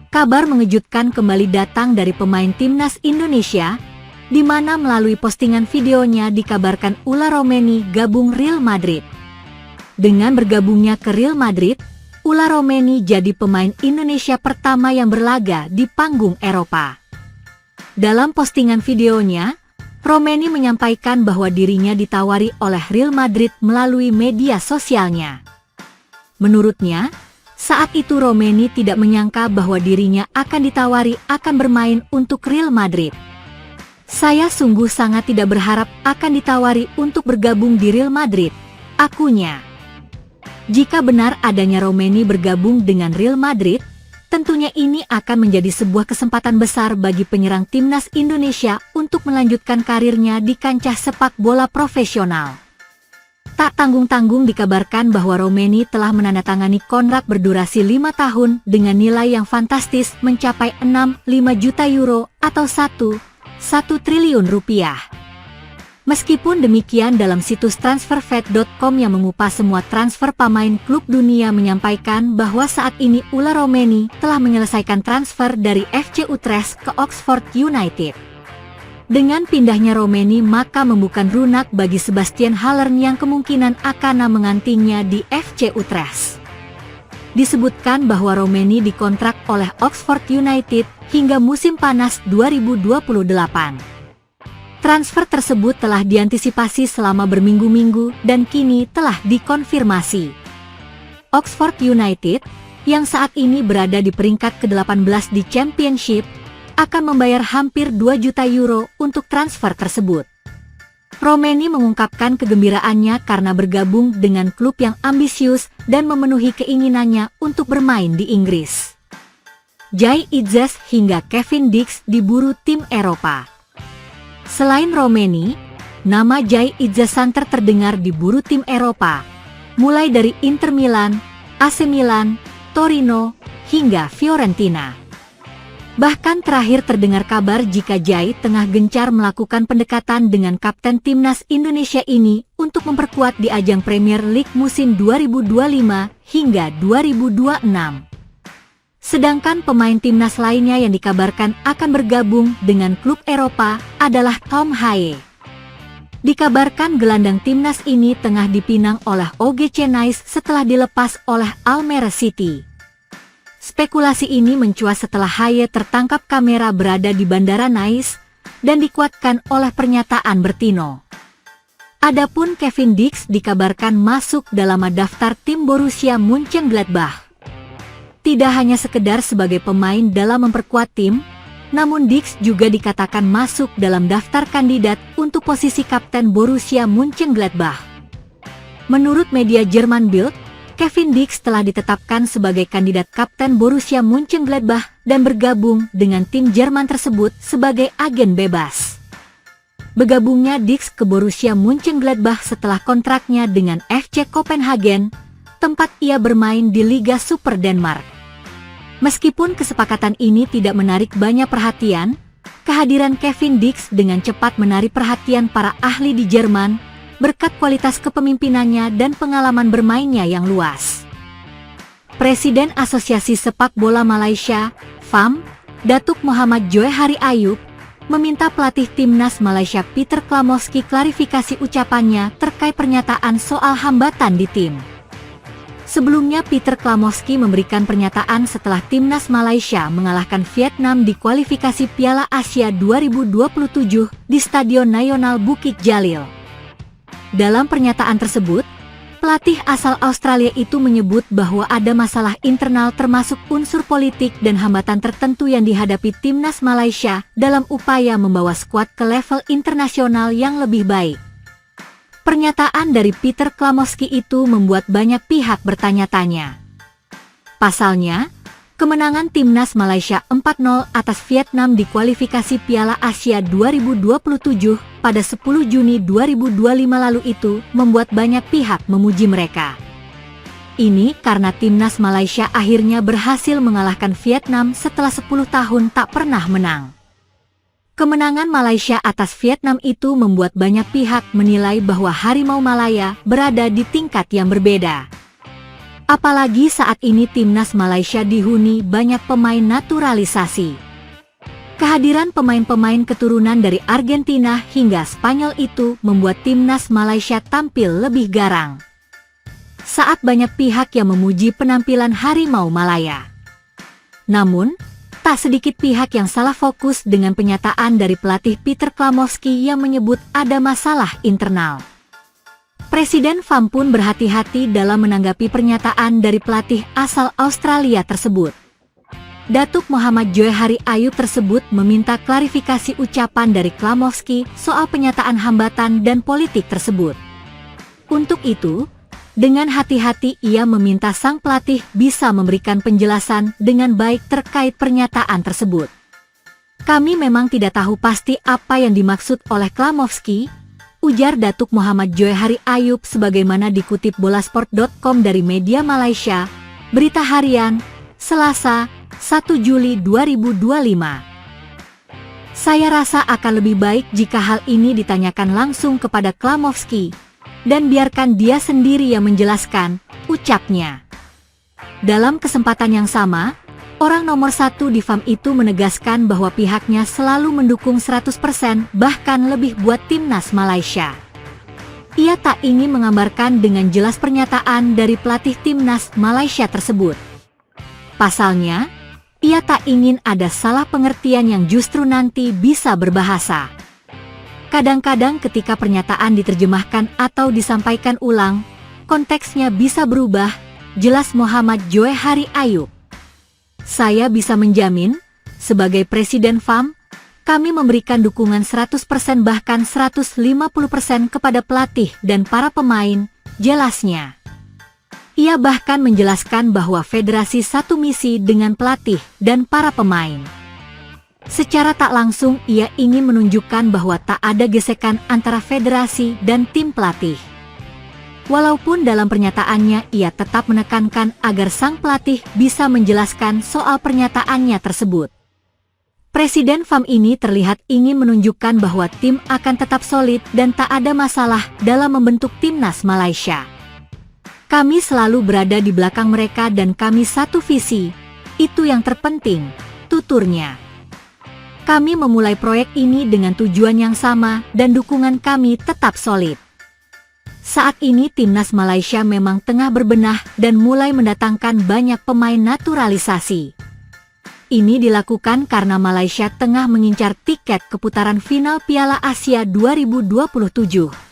Kabar mengejutkan kembali datang dari pemain timnas Indonesia, di mana melalui postingan videonya dikabarkan Ula Romeni gabung Real Madrid. Dengan bergabungnya ke Real Madrid, Ula Romeni jadi pemain Indonesia pertama yang berlaga di panggung Eropa. Dalam postingan videonya, Romeni menyampaikan bahwa dirinya ditawari oleh Real Madrid melalui media sosialnya. Menurutnya, saat itu Romeni tidak menyangka bahwa dirinya akan ditawari akan bermain untuk Real Madrid. "Saya sungguh sangat tidak berharap akan ditawari untuk bergabung di Real Madrid," akunya. Jika benar adanya Romeni bergabung dengan Real Madrid, tentunya ini akan menjadi sebuah kesempatan besar bagi penyerang timnas Indonesia untuk melanjutkan karirnya di kancah sepak bola profesional. Tak tanggung-tanggung dikabarkan bahwa Romeni telah menandatangani kontrak berdurasi 5 tahun dengan nilai yang fantastis mencapai 65 juta euro atau 1 triliun rupiah. Meskipun demikian, dalam situs transferfet.com yang mengupas semua transfer pemain klub dunia menyampaikan bahwa saat ini Ula Romeni telah menyelesaikan transfer dari FC Utrecht ke Oxford United. Dengan pindahnya Romeni maka membuka runak bagi Sebastian Haller yang kemungkinan akan menggantinya di FC Utrecht. Disebutkan bahwa Romeni dikontrak oleh Oxford United hingga musim panas 2028. Transfer tersebut telah diantisipasi selama berminggu-minggu dan kini telah dikonfirmasi. Oxford United, yang saat ini berada di peringkat ke-18 di Championship, akan membayar hampir 2 juta euro untuk transfer tersebut. Romeni mengungkapkan kegembiraannya karena bergabung dengan klub yang ambisius dan memenuhi keinginannya untuk bermain di Inggris. Jai Idzes hingga Kevin Dix diburu tim Eropa. Selain Romeni, nama Jai Idzes santer terdengar diburu tim Eropa, mulai dari Inter Milan, AC Milan, Torino, hingga Fiorentina. Bahkan terakhir terdengar kabar jika Jai tengah gencar melakukan pendekatan dengan kapten timnas Indonesia ini untuk memperkuat di ajang Premier League musim 2025 hingga 2026. Sedangkan pemain timnas lainnya yang dikabarkan akan bergabung dengan klub Eropa adalah Tom Haye. Dikabarkan gelandang timnas ini tengah dipinang oleh OGC Nice setelah dilepas oleh Almere City. Spekulasi ini mencuat setelah Haye tertangkap kamera berada di Bandara Nice dan dikuatkan oleh pernyataan Bertino. Adapun Kevin Dix dikabarkan masuk dalam daftar tim Borussia Mönchengladbach. Tidak hanya sekedar sebagai pemain dalam memperkuat tim, namun Dix juga dikatakan masuk dalam daftar kandidat untuk posisi kapten Borussia Mönchengladbach. Menurut media Jerman Bild, Kevin Dix telah ditetapkan sebagai kandidat kapten Borussia Mönchengladbach dan bergabung dengan tim Jerman tersebut sebagai agen bebas. Bergabungnya Dix ke Borussia Mönchengladbach setelah kontraknya dengan FC Copenhagen, tempat ia bermain di Liga Super Denmark. Meskipun kesepakatan ini tidak menarik banyak perhatian, kehadiran Kevin Dix dengan cepat menarik perhatian para ahli di Jerman berkat kualitas kepemimpinannya dan pengalaman bermainnya yang luas. Presiden Asosiasi Sepak Bola Malaysia, FAM, Datuk Muhammad Johari Ayub, meminta pelatih timnas Malaysia Peter Klamoski klarifikasi ucapannya terkait pernyataan soal hambatan di tim. Sebelumnya Peter Klamoski memberikan pernyataan setelah timnas Malaysia mengalahkan Vietnam di kualifikasi Piala Asia 2027 di Stadion Nasional Bukit Jalil. Dalam pernyataan tersebut, pelatih asal Australia itu menyebut bahwa ada masalah internal termasuk unsur politik dan hambatan tertentu yang dihadapi timnas Malaysia dalam upaya membawa skuad ke level internasional yang lebih baik. Pernyataan dari Peter Klamoski itu membuat banyak pihak bertanya-tanya. Pasalnya, kemenangan timnas Malaysia 4-0 atas Vietnam di kualifikasi Piala Asia 2027 pada 10 Juni 2025 lalu itu membuat banyak pihak memuji mereka. Ini karena timnas Malaysia akhirnya berhasil mengalahkan Vietnam setelah 10 tahun tak pernah menang. Kemenangan Malaysia atas Vietnam itu membuat banyak pihak menilai bahwa Harimau Malaya berada di tingkat yang berbeda. Apalagi saat ini timnas Malaysia dihuni banyak pemain naturalisasi. Kehadiran pemain-pemain keturunan dari Argentina hingga Spanyol itu membuat timnas Malaysia tampil lebih garang. Saat banyak pihak yang memuji penampilan Harimau Malaya. Namun, tak sedikit pihak yang salah fokus dengan pernyataan dari pelatih Peter Klamowski yang menyebut ada masalah internal. Presiden FAM pun berhati-hati dalam menanggapi pernyataan dari pelatih asal Australia tersebut. Datuk Muhammad Johari Ayub tersebut meminta klarifikasi ucapan dari Klamowski soal pernyataan hambatan dan politik tersebut. Untuk itu, dengan hati-hati ia meminta sang pelatih bisa memberikan penjelasan dengan baik terkait pernyataan tersebut. Kami memang tidak tahu pasti apa yang dimaksud oleh Klamowski, ujar Datuk Muhammad Johari Ayub sebagaimana dikutip bolasport.com dari media Malaysia, Berita Harian, Selasa, 1 Juli 2025. Saya rasa akan lebih baik jika hal ini ditanyakan langsung kepada Klamowski, dan biarkan dia sendiri yang menjelaskan, ucapnya. Dalam kesempatan yang sama, orang nomor 1 di FAM itu menegaskan bahwa pihaknya selalu mendukung 100% bahkan lebih buat timnas Malaysia. Ia tak ingin mengambarkan dengan jelas pernyataan dari pelatih timnas Malaysia tersebut. Pasalnya, ia tak ingin ada salah pengertian yang justru nanti bisa berbahasa. Kadang-kadang ketika pernyataan diterjemahkan atau disampaikan ulang, konteksnya bisa berubah, jelas Muhammad Johari Ayub. Saya bisa menjamin, sebagai Presiden FAM, kami memberikan dukungan 100% bahkan 150% kepada pelatih dan para pemain, jelasnya. Ia bahkan menjelaskan bahwa federasi satu misi dengan pelatih dan para pemain. Secara tak langsung ia ingin menunjukkan bahwa tak ada gesekan antara federasi dan tim pelatih. Walaupun dalam pernyataannya ia tetap menekankan agar sang pelatih bisa menjelaskan soal pernyataannya tersebut. Presiden FAM ini terlihat ingin menunjukkan bahwa tim akan tetap solid dan tak ada masalah dalam membentuk timnas Malaysia. Kami selalu berada di belakang mereka dan kami satu visi, itu yang terpenting, tuturnya. Kami memulai proyek ini dengan tujuan yang sama dan dukungan kami tetap solid. Saat ini timnas Malaysia memang tengah berbenah dan mulai mendatangkan banyak pemain naturalisasi. Ini dilakukan karena Malaysia tengah mengincar tiket ke putaran final Piala Asia 2027.